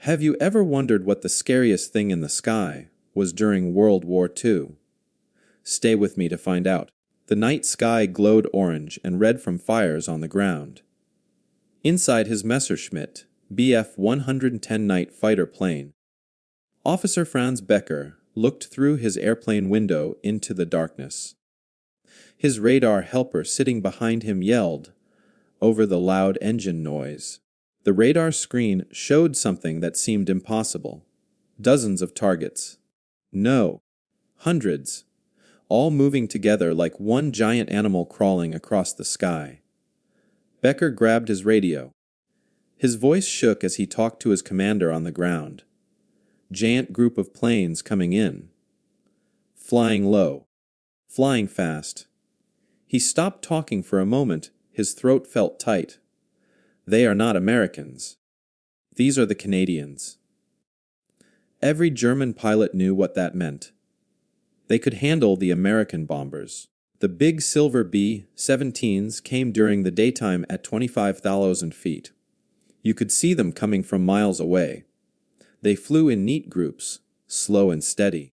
Have you ever wondered what the scariest thing in the sky was during World War II? Stay with me to find out. The night sky glowed orange and red from fires on the ground. Inside his Messerschmitt BF-110 night fighter plane, Officer Franz Becker looked through his airplane window into the darkness. His radar helper sitting behind him yelled over the loud engine noise. The radar screen showed something that seemed impossible. Dozens of targets. No, hundreds, all moving together like one giant animal crawling across the sky. Becker grabbed his radio. His voice shook as he talked to his commander on the ground. Giant group of planes coming in. Flying low. Flying fast. He stopped talking for a moment. His throat felt tight. They are not Americans. These are the Canadians. Every German pilot knew what that meant. They could handle the American bombers. The big silver B-17s came during the daytime at 25,000 feet. You could see them coming from miles away. They flew in neat groups, slow and steady.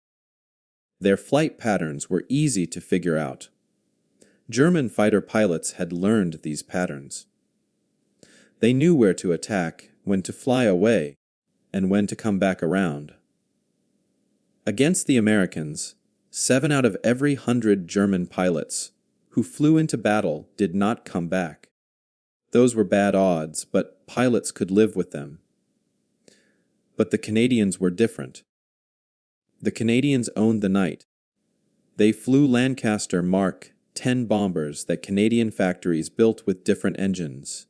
Their flight patterns were easy to figure out. German fighter pilots had learned these patterns. They knew where to attack, when to fly away, and when to come back around. Against the Americans, 7 out of every 100 German pilots who flew into battle did not come back. Those were bad odds, but pilots could live with them. But the Canadians were different. The Canadians owned the night. They flew Lancaster Mark 10 bombers that Canadian factories built with different engines.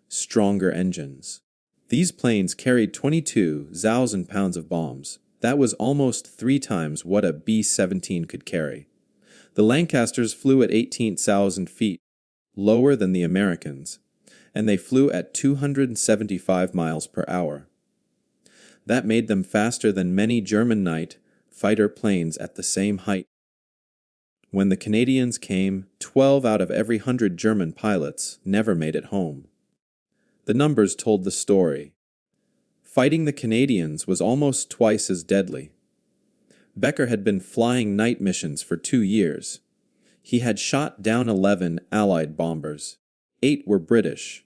Stronger engines. These planes carried 22,000 pounds of bombs. That was almost 3 times what a B-17 could carry. The Lancasters flew at 18,000 feet, lower than the Americans, and they flew at 275 miles per hour. That made them faster than many German night fighter planes at the same height. When the Canadians came, 12 out of every 100 German pilots never made it home. The numbers told the story. Fighting the Canadians was almost twice as deadly. Becker had been flying night missions for 2 years. He had shot down 11 Allied bombers. 8 were British.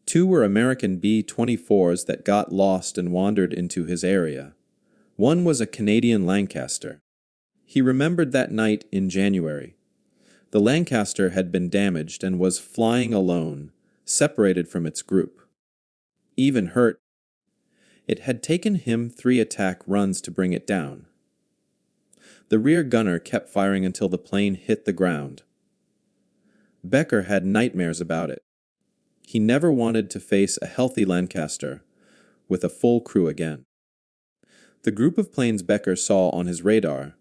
2 were American B-24s that got lost and wandered into his area. 1 was a Canadian Lancaster. He remembered that night in January. The Lancaster had been damaged and was flying alone, separated from its group. Even hurt. It had taken him 3 attack runs to bring it down. The rear gunner kept firing until the plane hit the ground. Becker had nightmares about it. He never wanted to face a healthy Lancaster with a full crew again. The group of planes Becker saw on his radar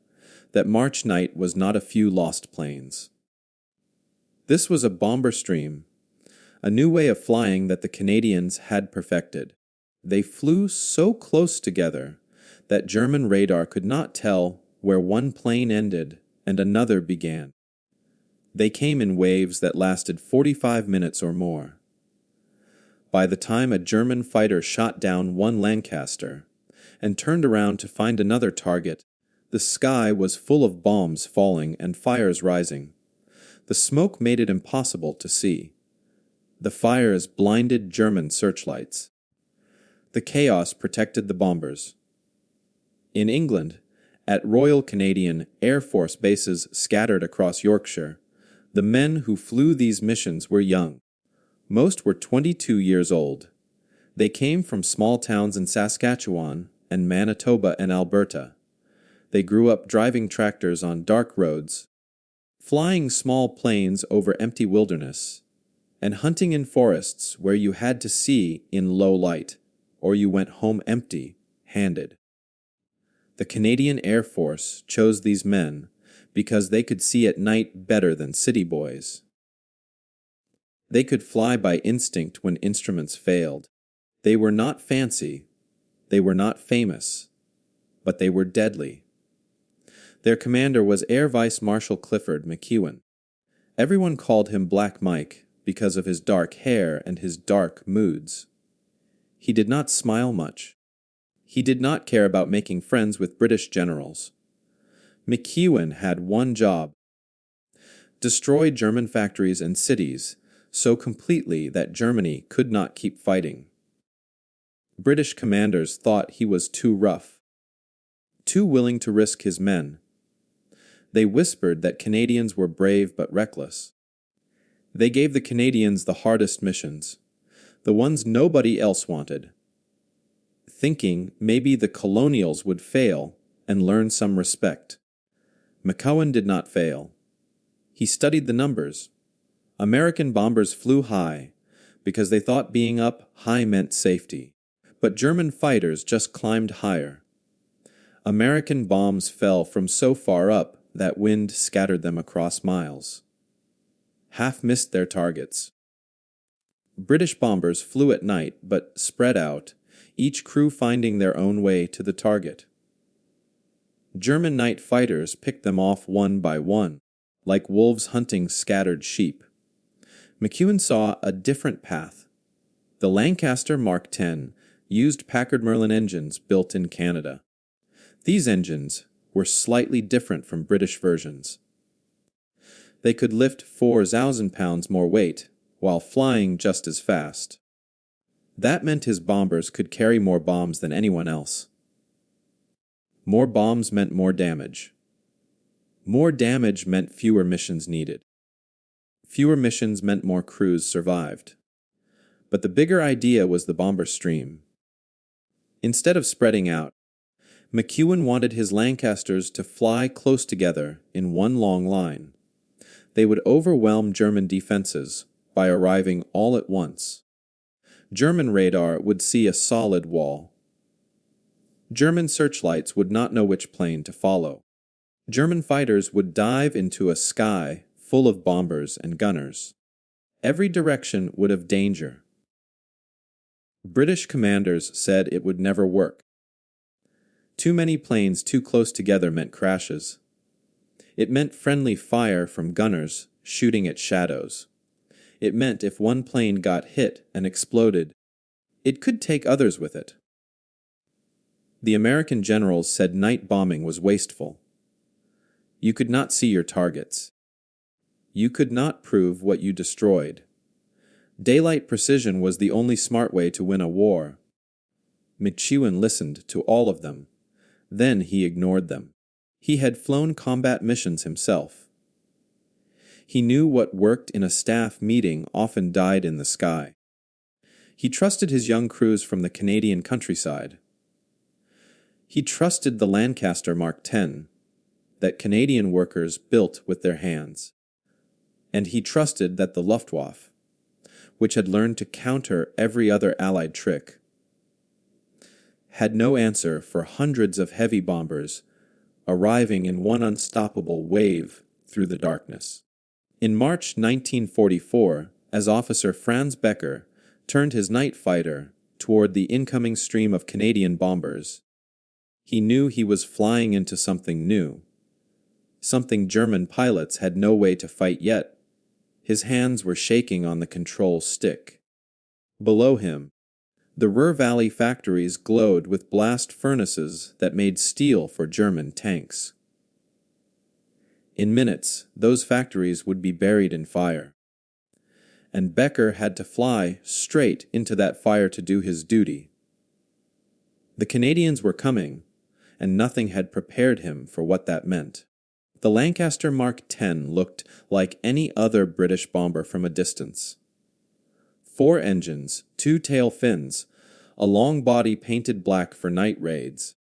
that March night was not a few lost planes. This was a bomber stream, a new way of flying that the Canadians had perfected. They flew so close together that German radar could not tell where one plane ended and another began. They came in waves that lasted 45 minutes or more. By the time a German fighter shot down one Lancaster and turned around to find another target, the sky was full of bombs falling and fires rising. The smoke made it impossible to see. The fires blinded German searchlights. The chaos protected the bombers. In England, at Royal Canadian Air Force bases scattered across Yorkshire, the men who flew these missions were young. Most were 22 years old. They came from small towns in Saskatchewan and Manitoba and Alberta. They grew up driving tractors on dark roads, flying small planes over empty wilderness, and hunting in forests where you had to see in low light, or you went home empty-handed. The Canadian Air Force chose these men because they could see at night better than city boys. They could fly by instinct when instruments failed. They were not fancy, they were not famous, but they were deadly. Their commander was Air Vice Marshal Clifford, McEwen. Everyone called him Black Mike because of his dark hair and his dark moods. He did not smile much. He did not care about making friends with British generals. McEwen had one job: destroy German factories and cities so completely that Germany could not keep fighting. British commanders thought he was too rough, too willing to risk his men. They whispered that Canadians were brave but reckless. They gave the Canadians the hardest missions, the ones nobody else wanted, thinking maybe the colonials would fail and learn some respect. McEwen did not fail. He studied the numbers. American bombers flew high because they thought being up high meant safety. But German fighters just climbed higher. American bombs fell from so far up that wind scattered them across miles. Half missed their targets. British bombers flew at night but spread out, each crew finding their own way to the target. German night fighters picked them off one by one, like wolves hunting scattered sheep. McEwen saw a different path. The Lancaster Mark 10 used Packard Merlin engines built in Canada. These engines were slightly different from British versions. They could lift 4,000 pounds more weight while flying just as fast. That meant his bombers could carry more bombs than anyone else. More bombs meant more damage. More damage meant fewer missions needed. Fewer missions meant more crews survived. But the bigger idea was the bomber stream. Instead of spreading out, McEwen wanted his Lancasters to fly close together in one long line. They would overwhelm German defenses by arriving all at once. German radar would see a solid wall. German searchlights would not know which plane to follow. German fighters would dive into a sky full of bombers and gunners. Every direction would have danger. British commanders said it would never work. Too many planes too close together meant crashes. It meant friendly fire from gunners shooting at shadows. It meant if one plane got hit and exploded, it could take others with it. The American generals said night bombing was wasteful. You could not see your targets. You could not prove what you destroyed. Daylight precision was the only smart way to win a war. McEwen listened to all of them. Then he ignored them. He had flown combat missions himself. He knew what worked in a staff meeting often died in the sky. He trusted his young crews from the Canadian countryside. He trusted the Lancaster Mark 10 that Canadian workers built with their hands. And he trusted that the Luftwaffe, which had learned to counter every other Allied trick, had no answer for hundreds of heavy bombers arriving in one unstoppable wave through the darkness. In March 1944, as Officer Franz Becker turned his night fighter toward the incoming stream of Canadian bombers, he knew he was flying into something new, something German pilots had no way to fight yet. His hands were shaking on the control stick. Below him, the Ruhr Valley factories glowed with blast furnaces that made steel for German tanks. In minutes, those factories would be buried in fire. And Becker had to fly straight into that fire to do his duty. The Canadians were coming, and nothing had prepared him for what that meant. The Lancaster Mark 10 looked like any other British bomber from a distance. 4 engines, 2 tail fins, a long body painted black for night raids.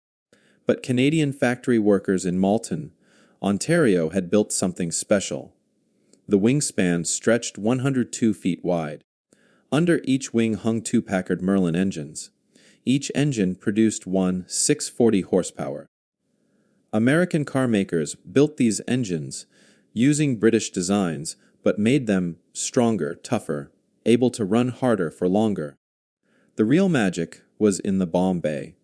But Canadian factory workers in Malton, Ontario had built something special. The wingspan stretched 102 feet wide. Under each wing hung 2 Packard Merlin engines. Each engine produced one 640 horsepower. American car makers built these engines using British designs, but made them stronger, tougher, able to run harder for longer. The real magic was in the bomb bay.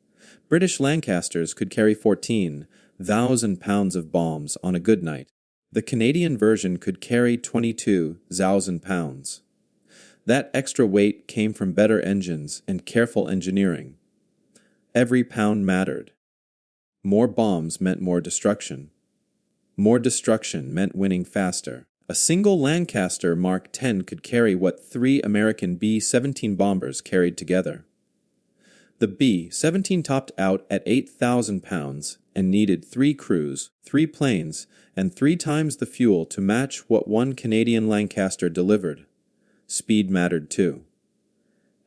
British Lancasters could carry 14,000 pounds of bombs on a good night. The Canadian version could carry 22,000 pounds. That extra weight came from better engines and careful engineering. Every pound mattered. More bombs meant more destruction. More destruction meant winning faster. A single Lancaster Mark 10 could carry what 3 American B-17 bombers carried together. The B-17 topped out at 8,000 pounds and needed 3 crews, 3 planes, and 3 times the fuel to match what one Canadian Lancaster delivered. Speed mattered too.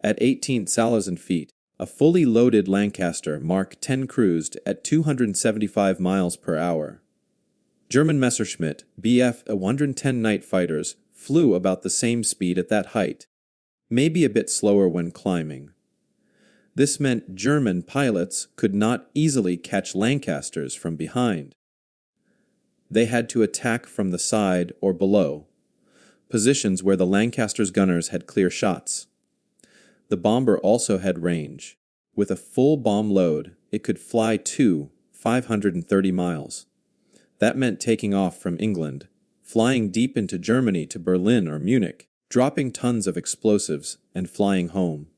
At 18,000 feet, a fully loaded Lancaster Mark 10 cruised at 275 miles per hour. German Messerschmitt BF-110 night fighters flew about the same speed at that height, maybe a bit slower when climbing. This meant German pilots could not easily catch Lancasters from behind. They had to attack from the side or below, positions where the Lancaster's gunners had clear shots. The bomber also had range. With a full bomb load, it could fly 530 miles. That meant taking off from England, flying deep into Germany to Berlin or Munich, dropping tons of explosives, and flying home.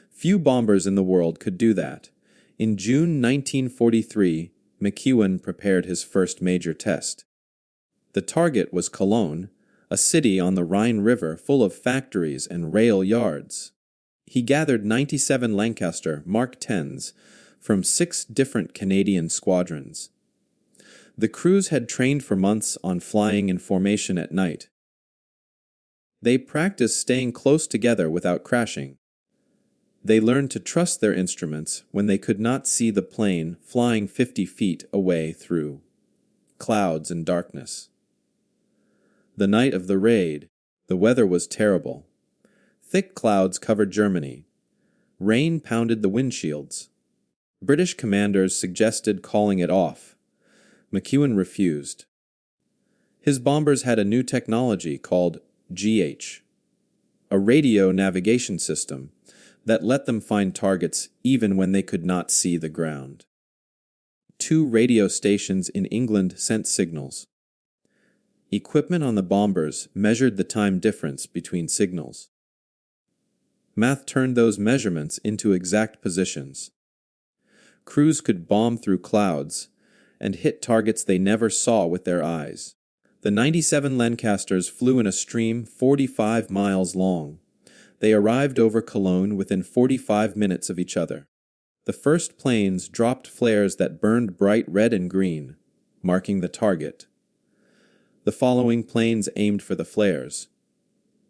Few bombers in the world could do that. In June 1943, McEwen prepared his first major test. The target was Cologne, a city on the Rhine River full of factories and rail yards. He gathered 97 Lancaster Mark 10s from 6 different Canadian squadrons. The crews had trained for months on flying in formation at night. They practiced staying close together without crashing. They learned to trust their instruments when they could not see the plane flying 50 feet away through clouds and darkness. The night of the raid, the weather was terrible. Thick clouds covered Germany. Rain pounded the windshields. British commanders suggested calling it off. McEwen refused. His bombers had a new technology called GH, a radio navigation system that let them find targets even when they could not see the ground. 2 radio stations in England sent signals. Equipment on the bombers measured the time difference between signals. Math turned those measurements into exact positions. Crews could bomb through clouds and hit targets they never saw with their eyes. The 97 Lancasters flew in a stream 45 miles long. They arrived over Cologne within 45 minutes of each other. The first planes dropped flares that burned bright red and green, marking the target. The following planes aimed for the flares.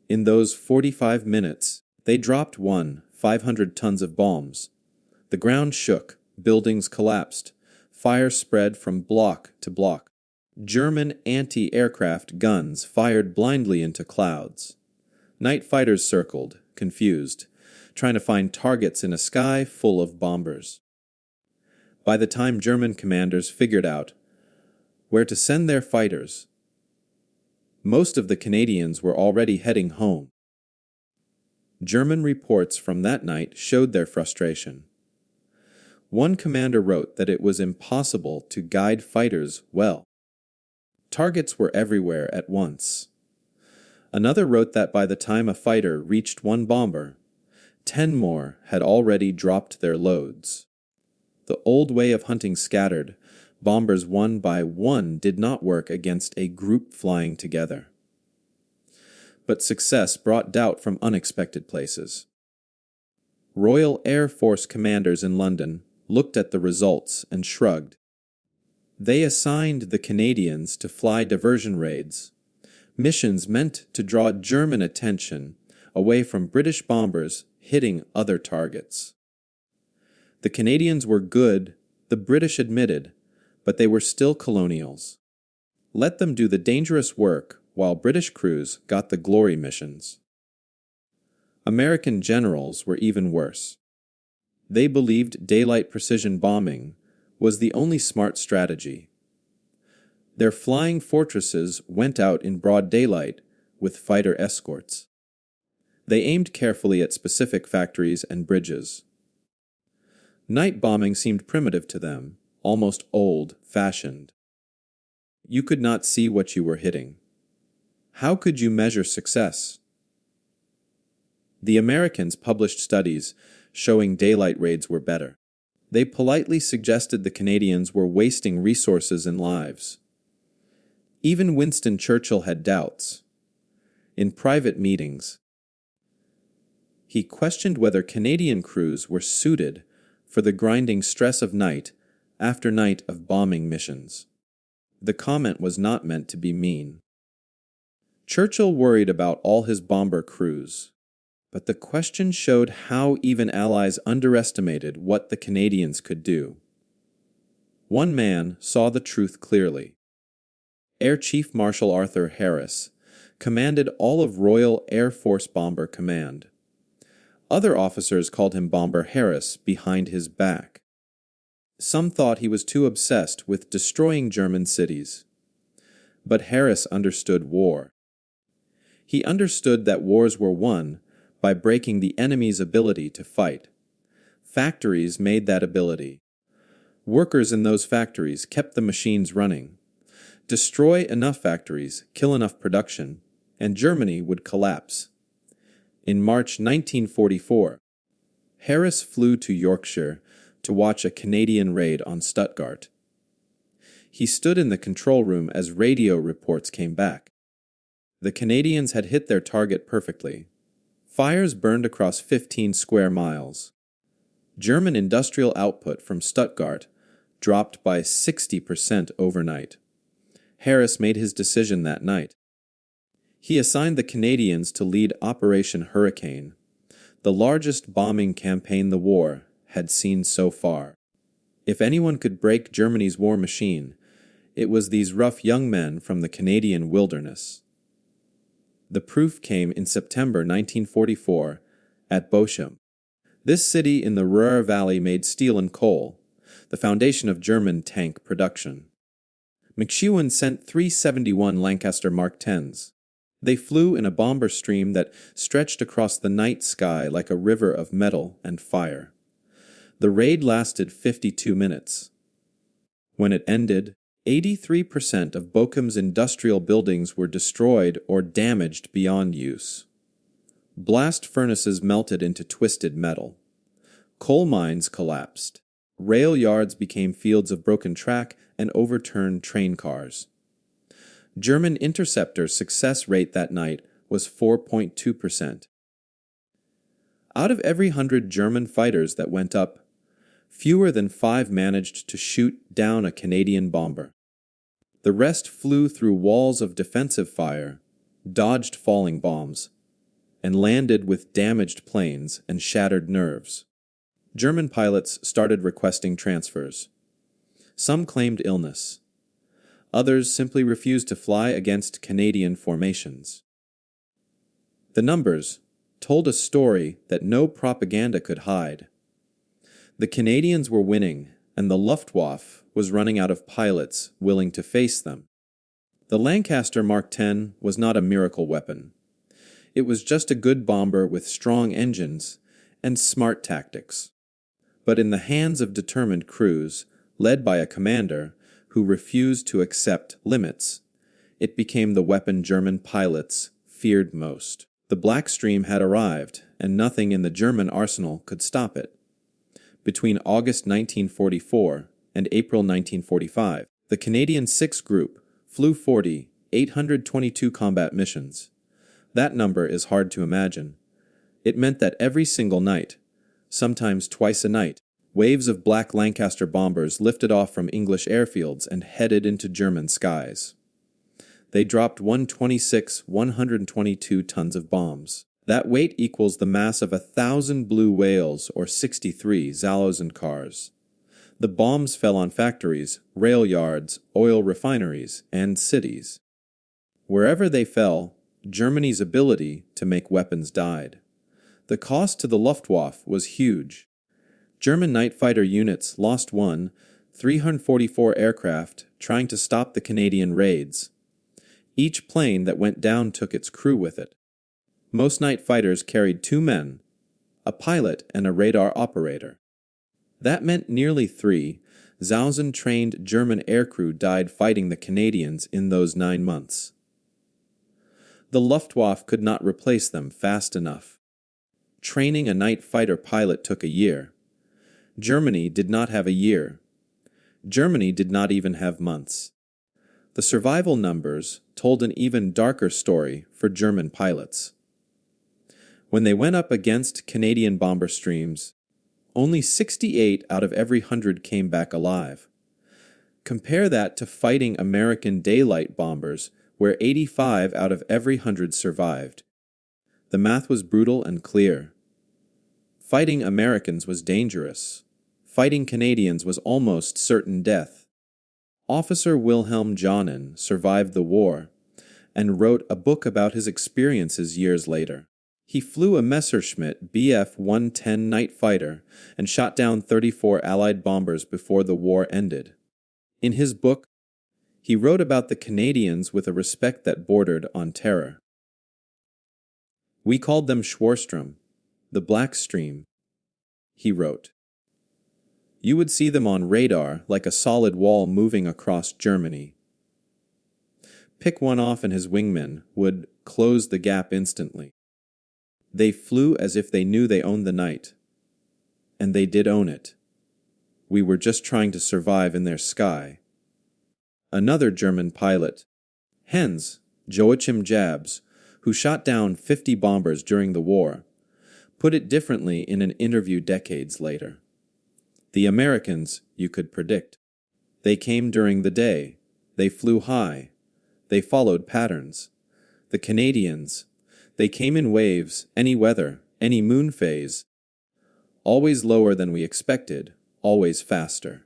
In those 45 minutes, they dropped 500 tons of bombs. The ground shook, buildings collapsed. Fire spread from block to block. German anti-aircraft guns fired blindly into clouds. Night fighters circled, confused, trying to find targets in a sky full of bombers. By the time German commanders figured out where to send their fighters, most of the Canadians were already heading home. German reports from that night showed their frustration. One commander wrote that it was impossible to guide fighters well. Targets were everywhere at once. Another wrote that by the time a fighter reached one bomber, 10 more had already dropped their loads. The old way of hunting scattered bombers one by one did not work against a group flying together. But success brought doubt from unexpected places. Royal Air Force commanders in London looked at the results and shrugged. They assigned the Canadians to fly diversion raids, missions meant to draw German attention away from British bombers hitting other targets. The Canadians were good, the British admitted, but they were still colonials. Let them do the dangerous work while British crews got the glory missions. American generals were even worse. They believed daylight precision bombing was the only smart strategy. Their flying fortresses went out in broad daylight with fighter escorts. They aimed carefully at specific factories and bridges. Night bombing seemed primitive to them, almost old-fashioned. You could not see what you were hitting. How could you measure success? The Americans published studies showing daylight raids were better. They politely suggested the Canadians were wasting resources and lives. Even Winston Churchill had doubts. In private meetings, he questioned whether Canadian crews were suited for the grinding stress of night after night of bombing missions. The comment was not meant to be mean. Churchill worried about all his bomber crews, but the question showed how even Allies underestimated what the Canadians could do. One man saw the truth clearly. Air Chief Marshal Arthur Harris commanded all of Royal Air Force Bomber Command. Other officers called him Bomber Harris behind his back. Some thought he was too obsessed with destroying German cities. But Harris understood war. He understood that wars were won by breaking the enemy's ability to fight. Factories made that ability. Workers in those factories kept the machines running. Destroy enough factories, kill enough production, and Germany would collapse. In March 1944, Harris flew to Yorkshire to watch a Canadian raid on Stuttgart. He stood in the control room as radio reports came back. The Canadians had hit their target perfectly. Fires burned across 15 square miles. German industrial output from Stuttgart dropped by 60% overnight. Harris made his decision that night. He assigned the Canadians to lead Operation Hurricane, the largest bombing campaign the war had seen so far. If anyone could break Germany's war machine, it was these rough young men from the Canadian wilderness. The proof came in September 1944 at Bochum. This city in the Ruhr Valley made steel and coal, the foundation of German tank production. McEwen sent 371 Lancaster Mark 10s. They flew in a bomber stream that stretched across the night sky like a river of metal and fire. The raid lasted 52 minutes. When it ended, 83% of Bochum's industrial buildings were destroyed or damaged beyond use. Blast furnaces melted into twisted metal. Coal mines collapsed. Rail yards became fields of broken track and overturned train cars. German interceptor success rate that night was 4.2%. Out of every 100 German fighters that went up, fewer than 5 managed to shoot down a Canadian bomber. The rest flew through walls of defensive fire, dodged falling bombs, and landed with damaged planes and shattered nerves. German pilots started requesting transfers. Some claimed illness. Others simply refused to fly against Canadian formations. The numbers told a story that no propaganda could hide. The Canadians were winning, and the Luftwaffe was running out of pilots willing to face them. The Lancaster Mark 10 was not a miracle weapon. It was just a good bomber with strong engines and smart tactics. But in the hands of determined crews, led by a commander who refused to accept limits, it became the weapon German pilots feared most. The Black Stream had arrived, and nothing in the German arsenal could stop it. Between August 1944 and April 1945, the Canadian 6th Group flew 822 combat missions. That number is hard to imagine. It meant that every single night, sometimes twice a night, waves of black Lancaster bombers lifted off from English airfields and headed into German skies. They dropped 122 tons of bombs. That weight equals the mass of 1,000 blue whales or 63 Zalosen cars. The bombs fell on factories, rail yards, oil refineries, and cities. Wherever they fell, Germany's ability to make weapons died. The cost to the Luftwaffe was huge. German night fighter units lost 344 aircraft trying to stop the Canadian raids. Each plane that went down took its crew with it. Most night fighters carried 2 men, a pilot and a radar operator. That meant nearly 3,000 trained German aircrew died fighting the Canadians in those 9 months. The Luftwaffe could not replace them fast enough. Training a night fighter pilot took a year. Germany did not have a year. Germany did not even have months. The survival numbers told an even darker story for German pilots. When they went up against Canadian bomber streams, only 68 out of every 100 came back alive. Compare that to fighting American daylight bombers, where 85 out of every 100 survived. The math was brutal and clear. Fighting Americans was dangerous. Fighting Canadians was almost certain death. Officer Wilhelm Johnen survived the war and wrote a book about his experiences years later. He flew a Messerschmitt BF-110 night fighter and shot down 34 Allied bombers before the war ended. In his book, he wrote about the Canadians with a respect that bordered on terror. "We called them Schwarzstrom, the Black Stream," he wrote. "You would see them on radar like a solid wall moving across Germany. Pick one off and his wingmen would close the gap instantly. They flew as if they knew they owned the night. And they did own it. We were just trying to survive in their sky." Another German pilot, Hens Joachim Jabs, who shot down 50 bombers during the war, put it differently in an interview decades later. "The Americans, you could predict. They came during the day. They flew high. They followed patterns. The Canadians, they came in waves, any weather, any moon phase. Always lower than we expected, always faster.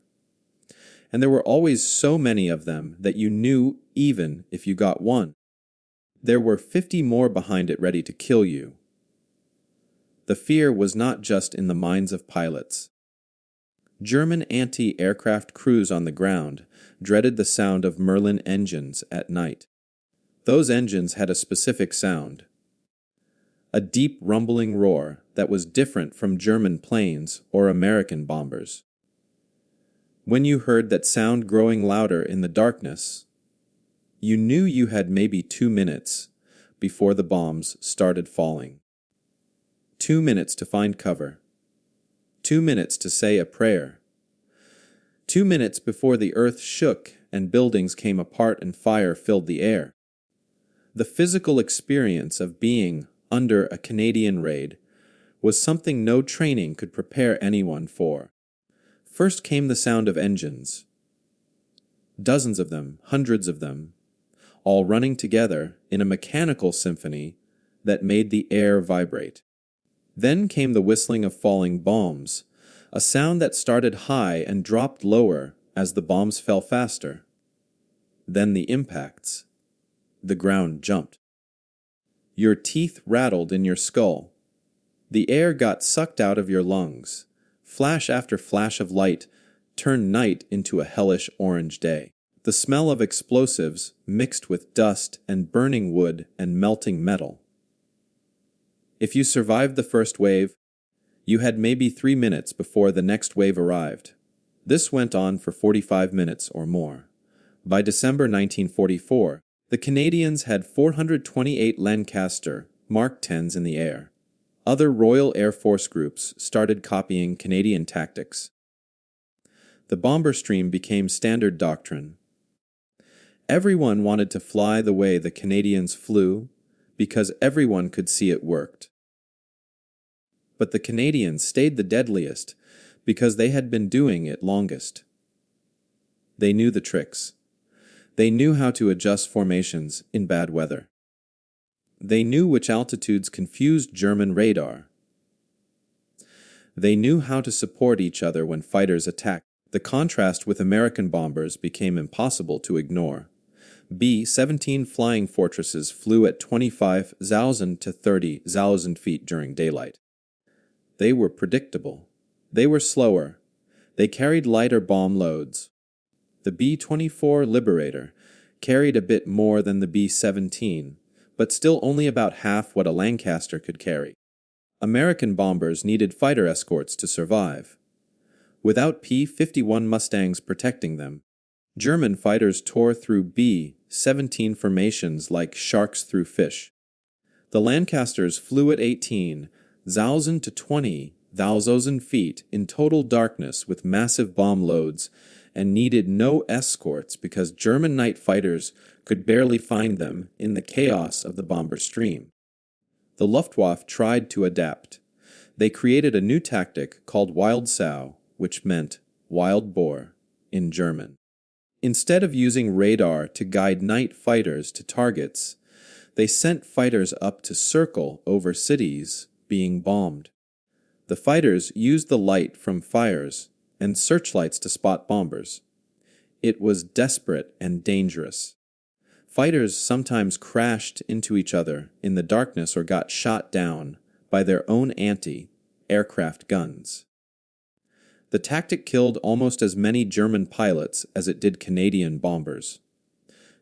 And there were always so many of them that you knew even if you got one, there were 50 more behind it ready to kill you." The fear was not just in the minds of pilots. German anti-aircraft crews on the ground dreaded the sound of Merlin engines at night. Those engines had a specific sound, a deep rumbling roar that was different from German planes or American bombers. When you heard that sound growing louder in the darkness, you knew you had maybe 2 minutes before the bombs started falling. 2 minutes to find cover. 2 minutes to say a prayer. 2 minutes before the earth shook and buildings came apart and fire filled the air. The physical experience of being under a Canadian raid was something no training could prepare anyone for. First came the sound of engines. Dozens of them, hundreds of them, all running together in a mechanical symphony that made the air vibrate. Then came the whistling of falling bombs, a sound that started high and dropped lower as the bombs fell faster. Then the impacts. The ground jumped. Your teeth rattled in your skull. The air got sucked out of your lungs. Flash after flash of light turned night into a hellish orange day. The smell of explosives mixed with dust and burning wood and melting metal. If you survived the first wave, you had maybe 3 minutes before the next wave arrived. This went on for 45 minutes or more. By December 1944, the Canadians had 428 Lancaster Mark 10s in the air. Other Royal Air Force groups started copying Canadian tactics. The bomber stream became standard doctrine. Everyone wanted to fly the way the Canadians flew because everyone could see it worked. But the Canadians stayed the deadliest because they had been doing it longest. They knew the tricks. They knew how to adjust formations in bad weather. They knew which altitudes confused German radar. They knew how to support each other when fighters attacked. The contrast with American bombers became impossible to ignore. B-17 flying fortresses flew at 25,000 to 30,000 feet during daylight. They were predictable. They were slower. They carried lighter bomb loads. The B-24 Liberator carried a bit more than the B-17, but still only about half what a Lancaster could carry. American bombers needed fighter escorts to survive. Without P-51 Mustangs protecting them, German fighters tore through B-17 formations like sharks through fish. The Lancasters flew at 18,000 to 20,000 thousands feet in total darkness with massive bomb loads, and needed no escorts because German night fighters could barely find them in the chaos of the bomber stream. The Luftwaffe tried to adapt. They created a new tactic called Wild Sow, which meant wild boar in German. Instead of using radar to guide night fighters to targets, they sent fighters up to circle over cities being bombed. The fighters used the light from fires and searchlights to spot bombers. It was desperate and dangerous. Fighters sometimes crashed into each other in the darkness or got shot down by their own anti-aircraft guns. The tactic killed almost as many German pilots as it did Canadian bombers.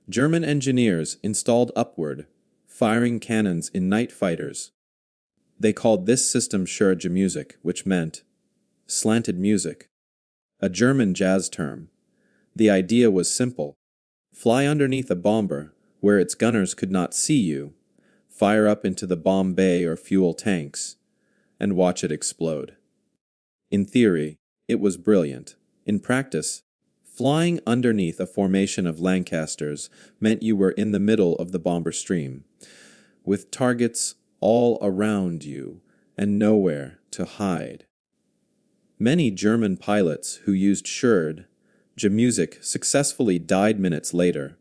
German engineers installed upward, firing cannons in night fighters. They called this system Schurge music, which meant slanted music, a German jazz term. The idea was simple. Fly underneath a bomber where its gunners could not see you, fire up into the bomb bay or fuel tanks, and watch it explode. In theory, it was brilliant. In practice, flying underneath a formation of Lancasters meant you were in the middle of the bomber stream, with targets all around you and nowhere to hide. Many German pilots who used Schurge music successfully died minutes later,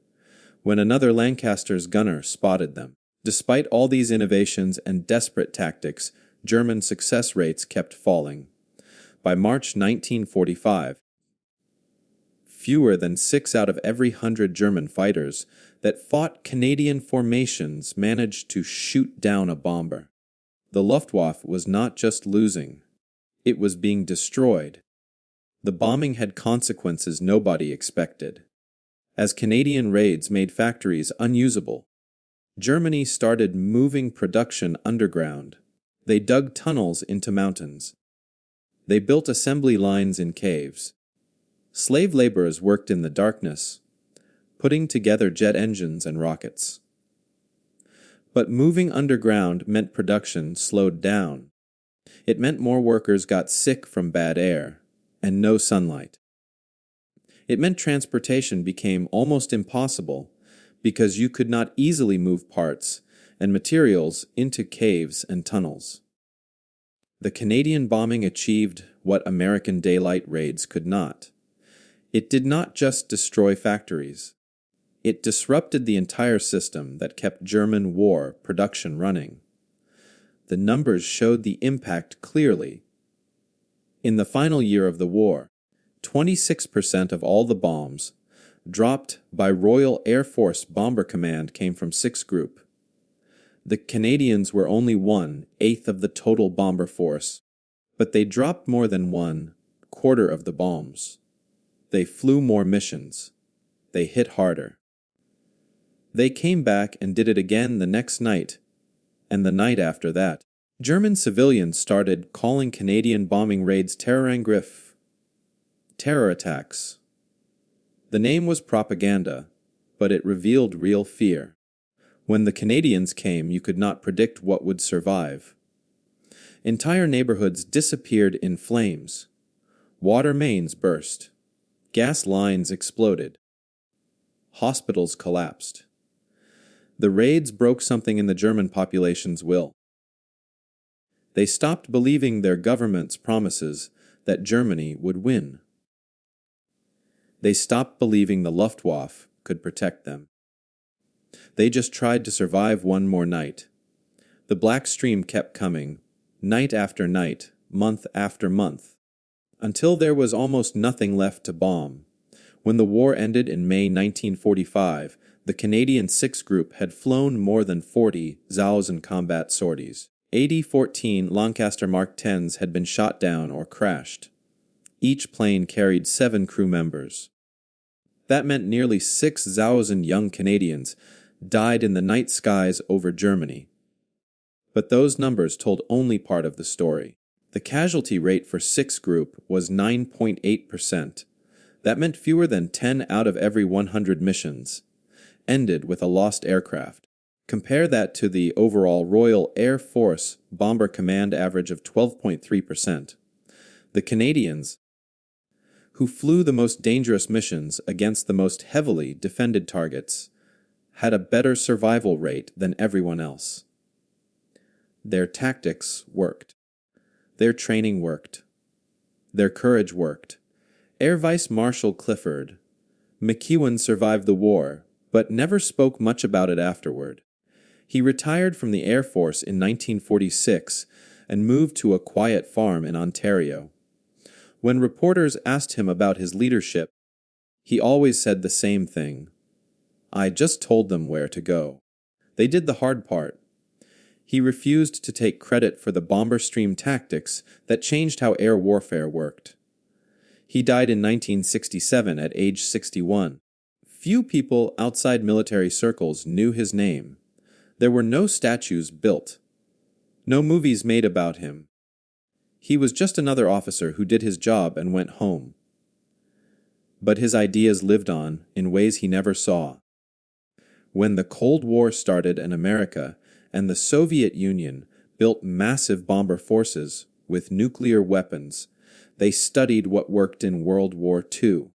when another Lancaster's gunner spotted them. Despite all these innovations and desperate tactics, German success rates kept falling. By March 1945, fewer than 6 out of every 100 German fighters that fought Canadian formations managed to shoot down a bomber. The Luftwaffe was not just losing, it was being destroyed. The bombing had consequences nobody expected. As Canadian raids made factories unusable, Germany started moving production underground. They dug tunnels into mountains. They built assembly lines in caves. Slave laborers worked in the darkness, putting together jet engines and rockets. But moving underground meant production slowed down. It meant more workers got sick from bad air and no sunlight. It meant transportation became almost impossible because you could not easily move parts and materials into caves and tunnels. The Canadian bombing achieved what American daylight raids could not. It did not just destroy factories. It disrupted the entire system that kept German war production running. The numbers showed the impact clearly. In the final year of the war, 26% of all the bombs dropped by Royal Air Force Bomber Command came from 6th Group. The Canadians were only 1/8 of the total bomber force, but they dropped more than 1/4 of the bombs. They flew more missions. They hit harder. They came back and did it again the next night, and the night after that. German civilians started calling Canadian bombing raids Terrorangriff, terror attacks. The name was propaganda, but it revealed real fear. When the Canadians came, you could not predict what would survive. Entire neighborhoods disappeared in flames. Water mains burst. Gas lines exploded. Hospitals collapsed. The raids broke something in the German population's will. They stopped believing their government's promises that Germany would win. They stopped believing the Luftwaffe could protect them. They just tried to survive one more night. The black stream kept coming, night after night, month after month, until there was almost nothing left to bomb. When the war ended in May 1945, the Canadian 6th Group had flown more than 40,000 combat sorties. 14 Lancaster Mark 10s had been shot down or crashed. Each plane carried 7 crew members. That meant nearly 6,000 young Canadians died in the night skies over Germany. But those numbers told only part of the story. The casualty rate for 6th Group was 9.8%. That meant fewer than 10 out of every 100 missions ended with a lost aircraft. Compare that to the overall Royal Air Force Bomber Command average of 12.3%. The Canadians, who flew the most dangerous missions against the most heavily defended targets, had a better survival rate than everyone else. Their tactics worked. Their training worked. Their courage worked. Air Vice Marshal Clifford, McEwen survived the war, but never spoke much about it afterward. He retired from the Air Force in 1946 and moved to a quiet farm in Ontario. When reporters asked him about his leadership, he always said the same thing. "I just told them where to go. They did the hard part." He refused to take credit for the bomber stream tactics that changed how air warfare worked. He died in 1967 at age 61. Few people outside military circles knew his name. There were no statues built, no movies made about him. He was just another officer who did his job and went home. But his ideas lived on in ways he never saw. When the Cold War started in America and the Soviet Union built massive bomber forces with nuclear weapons, they studied what worked in World War II.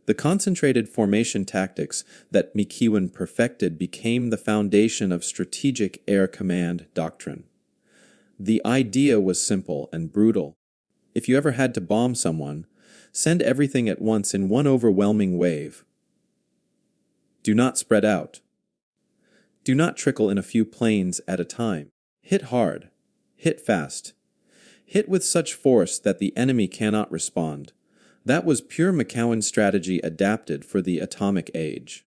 The concentrated formation tactics that McEwen perfected became the foundation of strategic air command doctrine. The idea was simple and brutal. If you ever had to bomb someone, send everything at once in one overwhelming wave. Do not spread out. Do not trickle in a few planes at a time. Hit hard. Hit fast. Hit with such force that the enemy cannot respond. That was pure McEwen strategy adapted for the atomic age.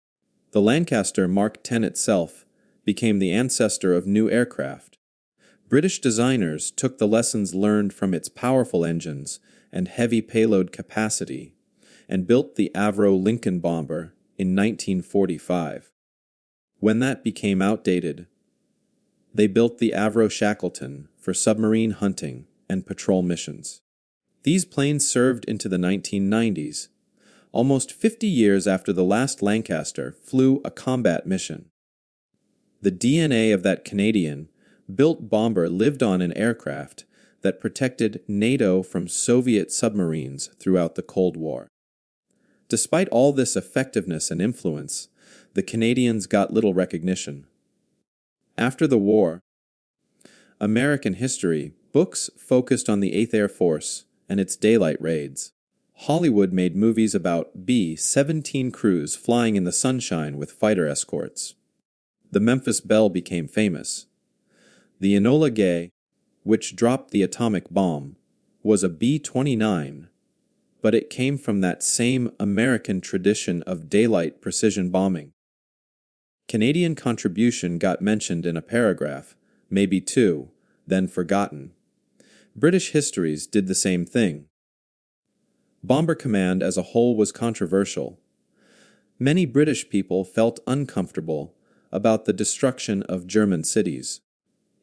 The Lancaster Mark 10 itself became the ancestor of new aircraft. British designers took the lessons learned from its powerful engines and heavy payload capacity and built the Avro Lincoln bomber in 1945. When that became outdated, they built the Avro Shackleton for submarine hunting and patrol missions. These planes served into the 1990s, almost 50 years after the last Lancaster flew a combat mission. The DNA of that Canadian-built bomber lived on in aircraft that protected NATO from Soviet submarines throughout the Cold War. Despite all this effectiveness and influence, the Canadians got little recognition. After the war, American history books focused on the 8th Air Force and its daylight raids. Hollywood made movies about B-17 crews flying in the sunshine with fighter escorts. The Memphis Belle became famous. The Enola Gay, which dropped the atomic bomb, was a B-29, but it came from that same American tradition of daylight precision bombing. Canadian contribution got mentioned in a paragraph, maybe two, then forgotten. British histories did the same thing. Bomber Command as a whole was controversial. Many British people felt uncomfortable about the destruction of German cities.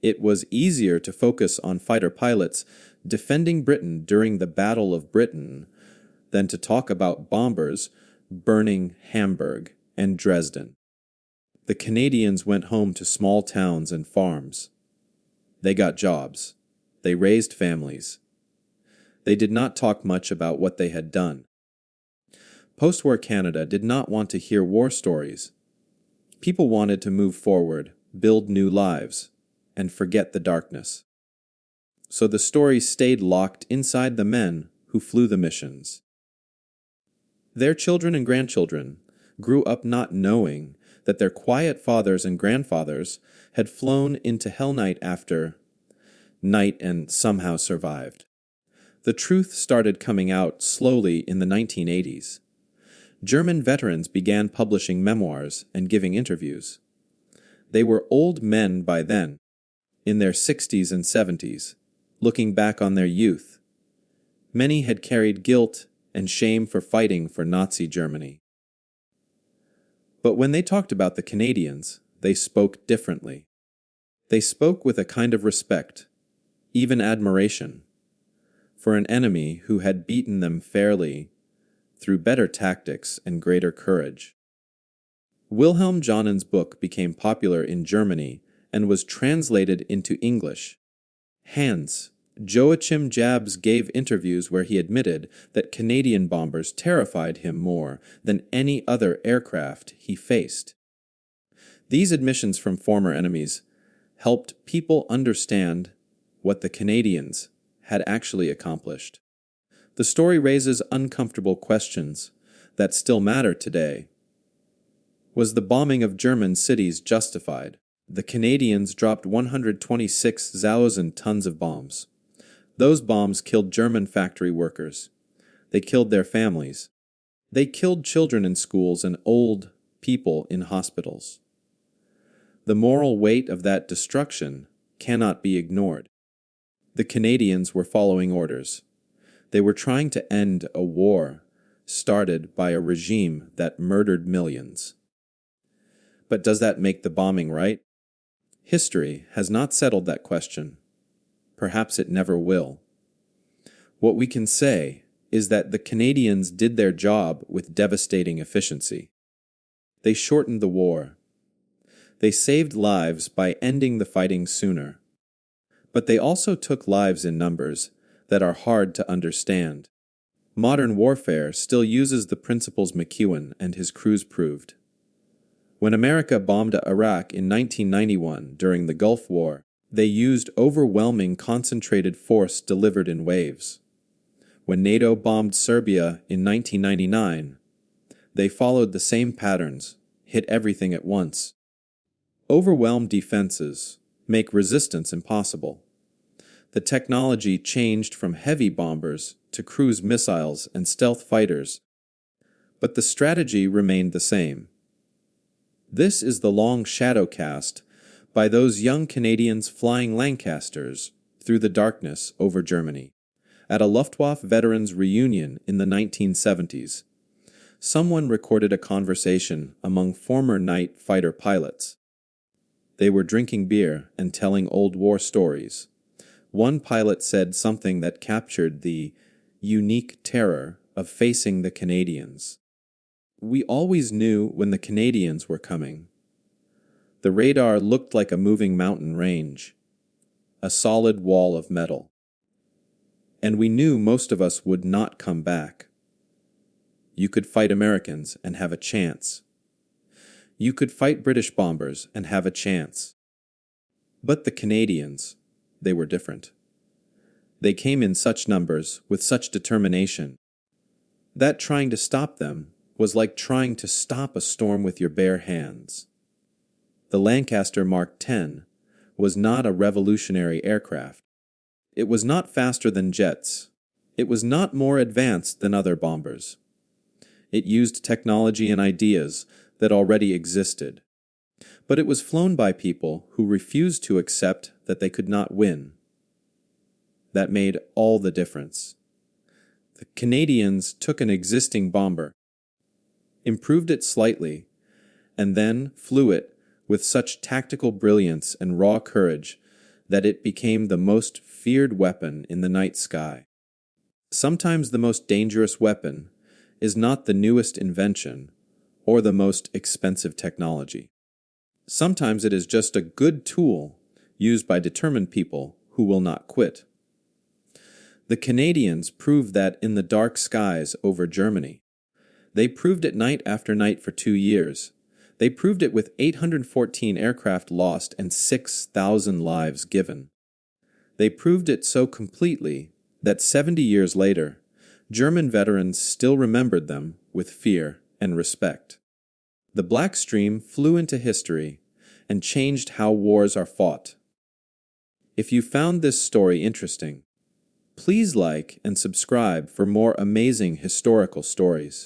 It was easier to focus on fighter pilots defending Britain during the Battle of Britain than to talk about bombers burning Hamburg and Dresden. The Canadians went home to small towns and farms. They got jobs. They raised families. They did not talk much about what they had done. Post-war Canada did not want to hear war stories. People wanted to move forward, build new lives, and forget the darkness. So the stories stayed locked inside the men who flew the missions. Their children and grandchildren grew up not knowing that their quiet fathers and grandfathers had flown into Hell Night after night and somehow survived. The truth started coming out slowly in the 1980s. German veterans began publishing memoirs and giving interviews. They were old men by then, in their 60s and 70s, looking back on their youth. Many had carried guilt and shame for fighting for Nazi Germany. But when they talked about the Canadians, they spoke differently. They spoke with a kind of respect, even admiration, for an enemy who had beaten them fairly through better tactics and greater courage. Wilhelm Johnnen's book became popular in Germany and was translated into English. Hans Joachim Jabs gave interviews where he admitted that Canadian bombers terrified him more than any other aircraft he faced. These admissions from former enemies helped people understand what the Canadians had actually accomplished. The story raises uncomfortable questions that still matter today. Was the bombing of German cities justified? The Canadians dropped 126,000 tons of bombs. Those bombs killed German factory workers. They killed their families. They killed children in schools and old people in hospitals. The moral weight of that destruction cannot be ignored. The Canadians were following orders. They were trying to end a war started by a regime that murdered millions. But does that make the bombing right? History has not settled that question. Perhaps it never will. What we can say is that the Canadians did their job with devastating efficiency. They shortened the war. They saved lives by ending the fighting sooner. But they also took lives in numbers that are hard to understand. Modern warfare still uses the principles McEwen and his crews proved. When America bombed Iraq in 1991 during the Gulf War, they used overwhelming concentrated force delivered in waves. When NATO bombed Serbia in 1999, they followed the same patterns, hit everything at once. Overwhelmed defenses make resistance impossible. The technology changed from heavy bombers to cruise missiles and stealth fighters, but the strategy remained the same. This is the long shadow cast by those young Canadians flying Lancasters through the darkness over Germany. At a Luftwaffe veterans reunion in the 1970s, someone recorded a conversation among former night fighter pilots. They were drinking beer and telling old war stories. One pilot said something that captured the unique terror of facing the Canadians. We always knew when the Canadians were coming. The radar looked like a moving mountain range, a solid wall of metal. And we knew most of us would not come back. You could fight Americans and have a chance. You could fight British bombers and have a chance. But the Canadians, they were different. They came in such numbers, with such determination, that trying to stop them was like trying to stop a storm with your bare hands. The Lancaster Mark 10 was not a revolutionary aircraft. It was not faster than jets. It was not more advanced than other bombers. It used technology and ideas that already existed. But it was flown by people who refused to accept that they could not win. That made all the difference. The Canadians took an existing bomber, improved it slightly, and then flew it with such tactical brilliance and raw courage that it became the most feared weapon in the night sky. Sometimes the most dangerous weapon is not the newest invention or the most expensive technology. Sometimes it is just a good tool used by determined people who will not quit. The Canadians proved that in the dark skies over Germany. They proved it night after night for 2 years. They proved it with 814 aircraft lost and 6,000 lives given. They proved it so completely that 70 years later, German veterans still remembered them with fear and respect. The Black Stream flew into history and changed how wars are fought. If you found this story interesting, please like and subscribe for more amazing historical stories.